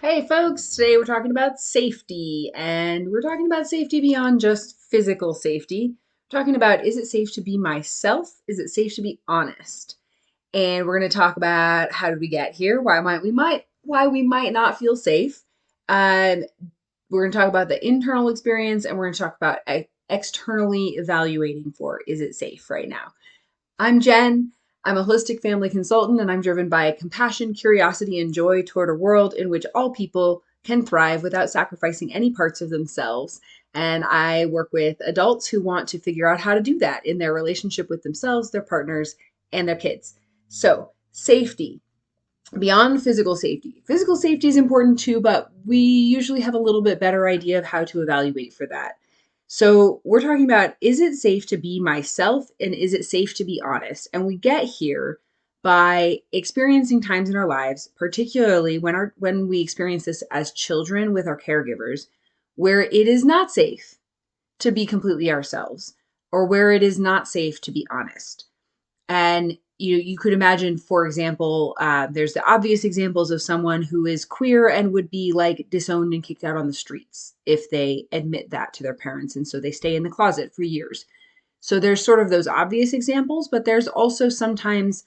Hey folks, today we're talking about safety, and we're talking about safety beyond just physical safety. We're talking about, is it safe to be myself? Is it safe to be honest? And we're going to talk about, how did we get here? Why we might not feel safe? Um, we're going to talk about the internal experience, and we're going to talk about externally evaluating for, is it safe right now? I'm Jen. I'm a holistic family consultant, and I'm driven by compassion, curiosity, and joy toward a world in which all people can thrive without sacrificing any parts of themselves. And I work with adults who want to figure out how to do that in their relationship with themselves, their partners, and their kids. So, safety beyond physical safety. Physical safety is important too, but we usually have a little bit better idea of how to evaluate for that. So, we're talking about, is it safe to be myself and is it safe to be honest? And we get here by experiencing times in our lives, particularly when we experience this as children with our caregivers, where it is not safe to be completely ourselves or where it is not safe to be honest. And you could imagine, for example, there's the obvious examples of someone who is queer and would be like disowned and kicked out on the streets if they admit that to their parents. And so they stay in the closet for years. So there's sort of those obvious examples, but there's also sometimes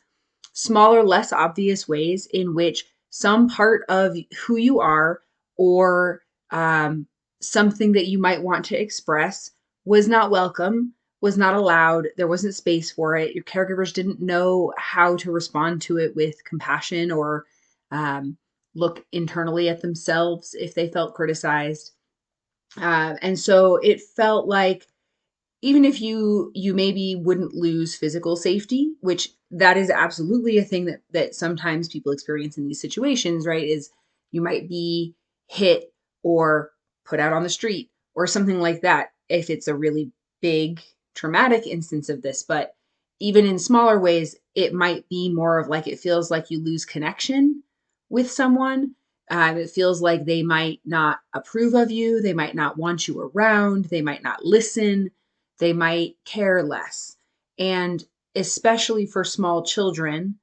smaller, less obvious ways in which some part of who you are or something that you might want to express was not welcome, was not allowed. There wasn't space for it. Your caregivers didn't know how to respond to it with compassion or um, look internally at themselves if they felt criticized. And so it felt like, even if you maybe wouldn't lose physical safety, which that is absolutely a thing that sometimes people experience in these situations, right? Is you might be hit or put out on the street or something like that if it's a really big traumatic instance of this. But even in smaller ways, it might be more of like, it feels like you lose connection with someone. It feels like they might not approve of you, they might not want you around, they might not listen, they might care less. And especially for small children,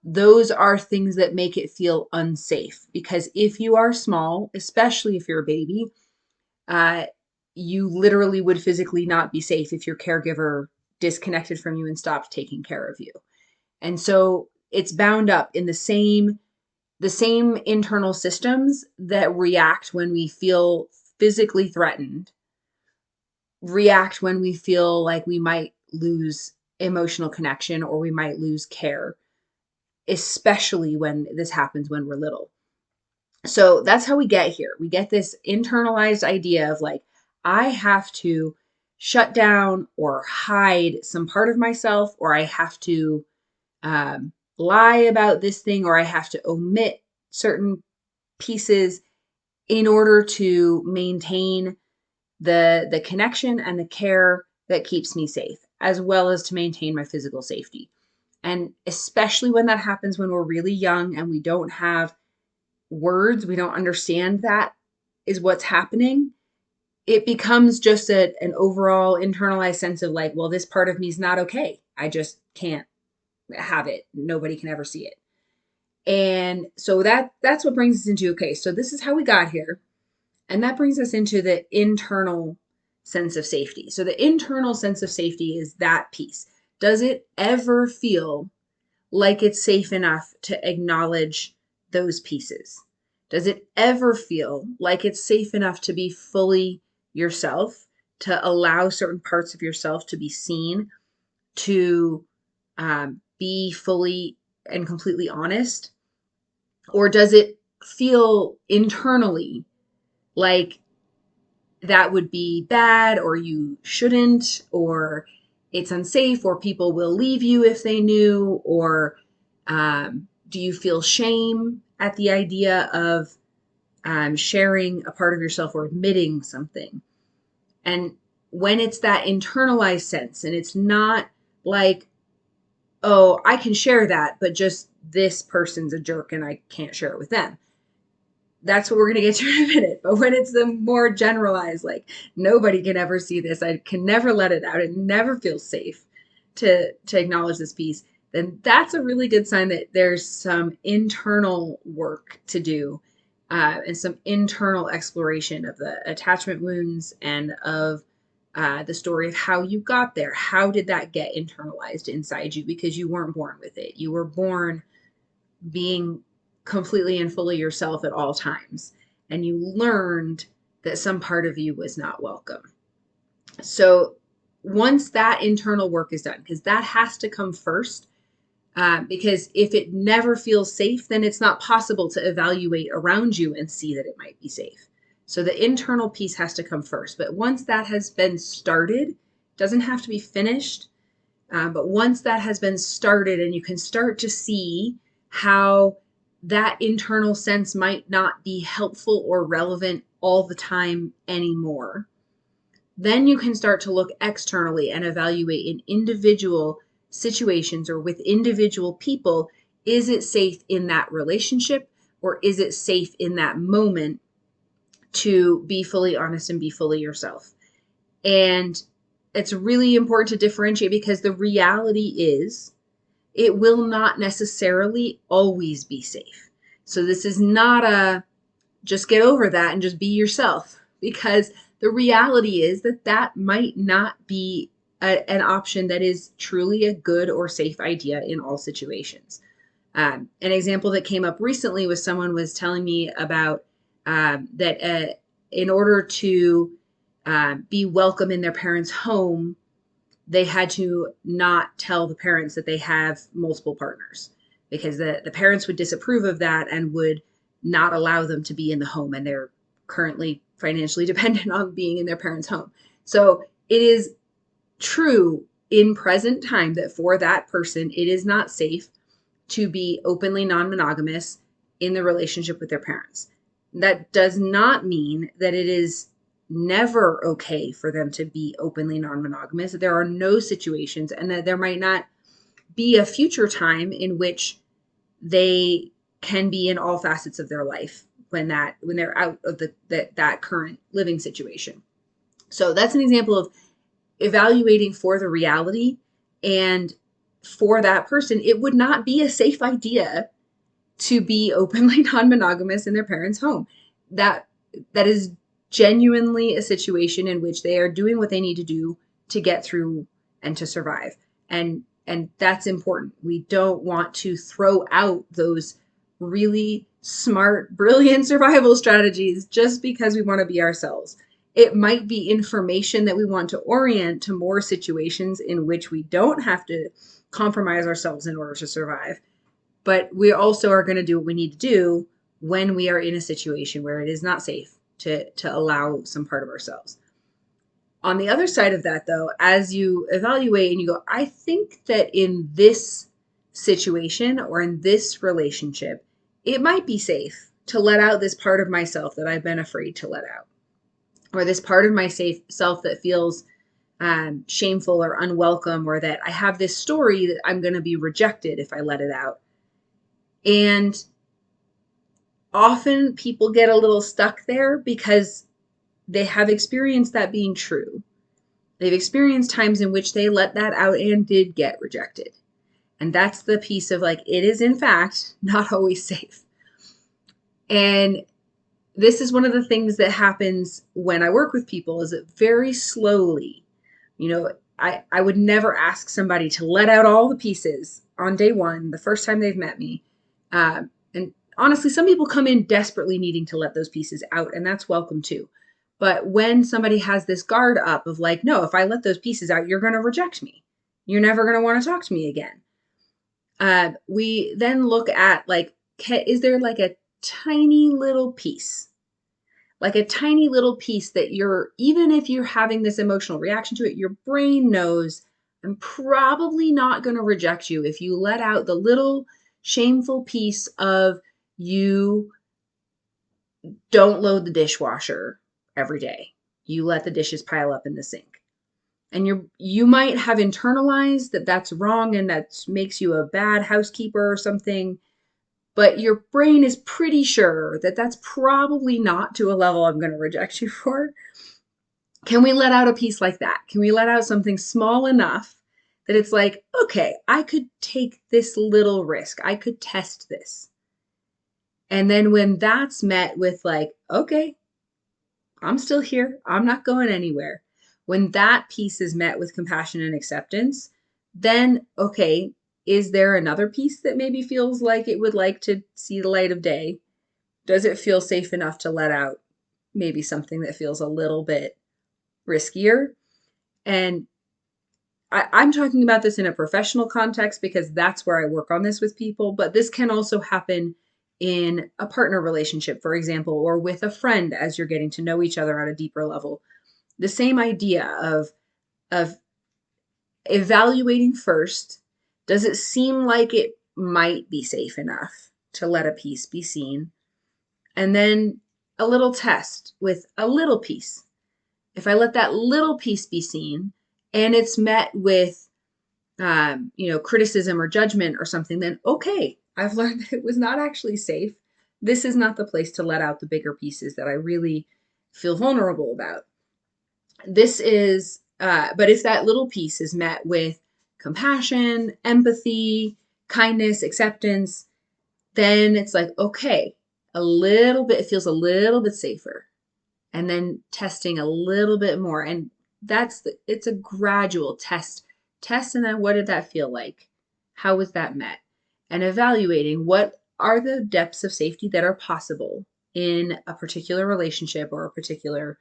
those are things that make it feel unsafe. Because if you are small, especially if you're a baby, uh, you literally would physically not be safe if your caregiver disconnected from you and stopped taking care of you. And so it's bound up in the same internal systems that react when we feel physically threatened, react when we feel like we might lose emotional connection or we might lose care, especially when this happens when we're little. So that's how we get here. We get this internalized idea of like, I have to shut down or hide some part of myself, or I have to lie about this thing, or I have to omit certain pieces in order to maintain the connection and the care that keeps me safe, as well as to maintain my physical safety. And especially when that happens when we're really young and we don't have words, we don't understand that is what's happening. It becomes just an overall internalized sense of like, well, this part of me is not okay. I just can't have it. Nobody can ever see it. And so that's what brings us into, okay, so this is how we got here. And that brings us into the internal sense of safety. So the internal sense of safety is that piece. Does it ever feel like it's safe enough to acknowledge those pieces? Does it ever feel like it's safe enough to be fully yourself, to allow certain parts of yourself to be seen, to be fully and completely honest? Or does it feel internally like that would be bad, or you shouldn't, or it's unsafe, or people will leave you if they knew, or do you feel shame at the idea of sharing a part of yourself or admitting something? And when it's that internalized sense and it's not like, oh, I can share that, but just this person's a jerk and I can't share it with them, that's what we're going to get to in a minute. But when it's the more generalized, like, nobody can ever see this, I can never let it out, it never feels safe to acknowledge this piece, then that's a really good sign that there's some internal work to do and some internal exploration of the attachment wounds and of the story of how you got there. How did that get internalized inside you? Because you weren't born with it. You were born being completely and fully yourself at all times. And you learned that some part of you was not welcome. So once that internal work is done, because that has to come first, because if it never feels safe, then it's not possible to evaluate around you and see that it might be safe. So the internal piece has to come first. But once that has been started, doesn't have to be finished. But once that has been started and you can start to see how that internal sense might not be helpful or relevant all the time anymore, then you can start to look externally and evaluate in individual situations or with individual people. Is it safe in that relationship, or is it safe in that moment to be fully honest and be fully yourself? And it's really important to differentiate, because the reality is it will not necessarily always be safe. So this is not a just get over that and just be yourself, because the reality is that that might not be an option that is truly a good or safe idea in all situations. An example that came up recently was someone was telling me about that in order to be welcome in their parents' home, they had to not tell the parents that they have multiple partners, because the parents would disapprove of that and would not allow them to be in the home, and they're currently financially dependent on being in their parents' home. So it is true in present time that for that person, it is not safe to be openly non-monogamous in the relationship with their parents. That does not mean that it is never okay for them to be openly non-monogamous. There are no situations, and that there might not be a future time in which they can be in all facets of their life when they're out of that current living situation. So that's an example of evaluating for the reality. And for that person, it would not be a safe idea to be openly non-monogamous in their parents' home. That is genuinely a situation in which they are doing what they need to do to get through and to survive. And that's important. We don't want to throw out those really smart, brilliant survival strategies just because we want to be ourselves. It might be information that we want to orient to more situations in which we don't have to compromise ourselves in order to survive. But we also are going to do what we need to do when we are in a situation where it is not safe to allow some part of ourselves. On the other side of that, though, as you evaluate and you go, I think that in this situation or in this relationship, it might be safe to let out this part of myself that I've been afraid to let out, or this part of my self that feels shameful or unwelcome, or that I have this story that I'm going to be rejected if I let it out. And often people get a little stuck there because they have experienced that being true. They've experienced times in which they let that out and did get rejected. And that's the piece of like, it is in fact not always safe. And this is one of the things that happens when I work with people, is that very slowly, I would never ask somebody to let out all the pieces on day one, the first time they've met me. And honestly, some people come in desperately needing to let those pieces out, and that's welcome too. But when somebody has this guard up of like, no, if I let those pieces out, you're going to reject me. You're never going to want to talk to me again. We then look at like, is there like a tiny little piece? Like a tiny little piece that even if you're having this emotional reaction to it, your brain knows I'm probably not going to reject you if you let out the little shameful piece of you don't load the dishwasher every day. You let the dishes pile up in the sink. And you might have internalized that that's wrong and that makes you a bad housekeeper or something, but your brain is pretty sure that that's probably not to a level I'm going to reject you for. Can we let out a piece like that? Can we let out something small enough that it's like, okay, I could take this little risk. I could test this. And then when that's met with like, okay, I'm still here, I'm not going anywhere. When that piece is met with compassion and acceptance, then, okay, is there another piece that maybe feels like it would like to see the light of day? Does it feel safe enough to let out maybe something that feels a little bit riskier? And I'm talking about this in a professional context because that's where I work on this with people, but this can also happen in a partner relationship, for example, or with a friend as you're getting to know each other at a deeper level. The same idea of evaluating first, does it seem like it might be safe enough to let a piece be seen? And then a little test with a little piece. If I let that little piece be seen and it's met with criticism or judgment or something, then okay, I've learned that it was not actually safe. This is not the place to let out the bigger pieces that I really feel vulnerable about. But if that little piece is met with compassion, empathy, kindness, acceptance, then it's like, okay, it feels a little bit safer. And then testing a little bit more. And it's a gradual test. And then what did that feel like? How was that met? And evaluating what are the depths of safety that are possible in a particular relationship or a particular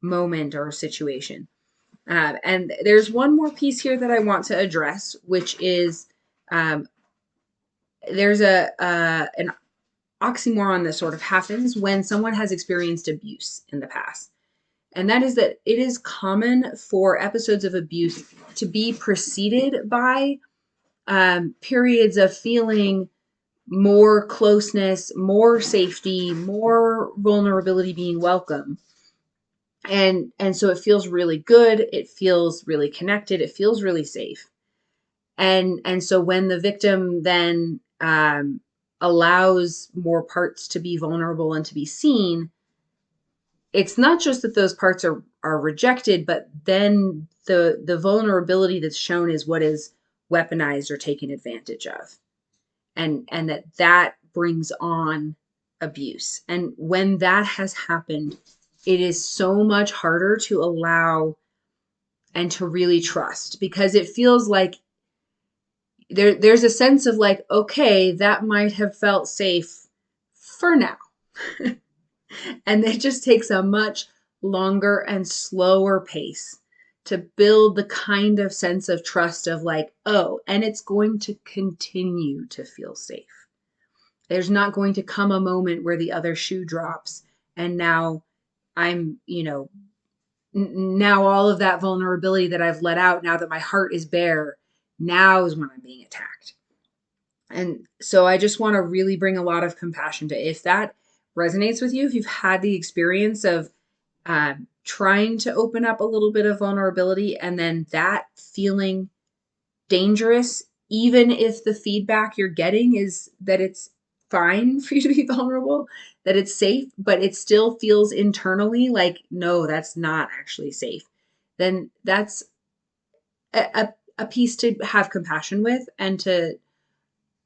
moment or situation. And there's one more piece here that I want to address, which is um, there's an oxymoron that sort of happens when someone has experienced abuse in the past. And that is that it is common for episodes of abuse to be preceded by periods of feeling more closeness, more safety, more vulnerability being welcome. And so it feels really good, it feels really connected, it feels really safe. And so when the victim then allows more parts to be vulnerable and to be seen, it's not just that those parts are rejected, but then the vulnerability that's shown is what is weaponized or taken advantage of. And that brings on abuse. And when that has happened, it is so much harder to allow and to really trust, because it feels like there's a sense of like, okay, that might have felt safe for now. And it just takes a much longer and slower pace to build the kind of sense of trust of like, oh, and it's going to continue to feel safe. There's not going to come a moment where the other shoe drops and now I'm, now all of that vulnerability that I've let out, now that my heart is bare, now is when I'm being attacked. And so I just want to really bring a lot of compassion to, if that resonates with you, if you've had the experience of trying to open up a little bit of vulnerability and then that feeling dangerous, even if the feedback you're getting is that it's fine for you to be vulnerable, that it's safe, but it still feels internally like, no, that's not actually safe, then that's a piece to have compassion with and to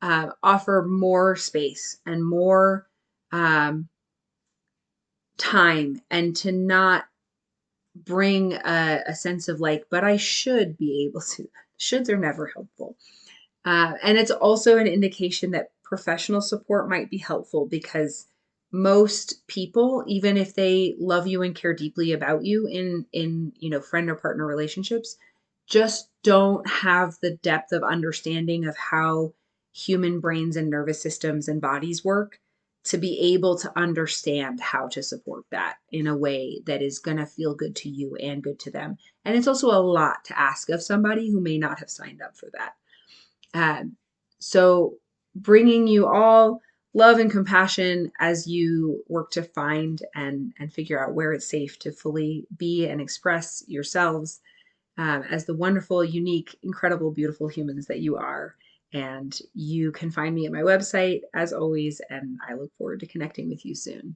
offer more space and more um, time, and to not bring a sense of like, but I should be able to. Shoulds are never helpful. And it's also an indication that professional support might be helpful, because most people, even if they love you and care deeply about you in friend or partner relationships, just don't have the depth of understanding of how human brains and nervous systems and bodies work to be able to understand how to support that in a way that is going to feel good to you and good to them. And it's also a lot to ask of somebody who may not have signed up for that. So bringing you all love and compassion as you work to find and figure out where it's safe to fully be and express yourselves as the wonderful, unique, incredible, beautiful humans that you are. And you can find me at my website as always, and I look forward to connecting with you soon.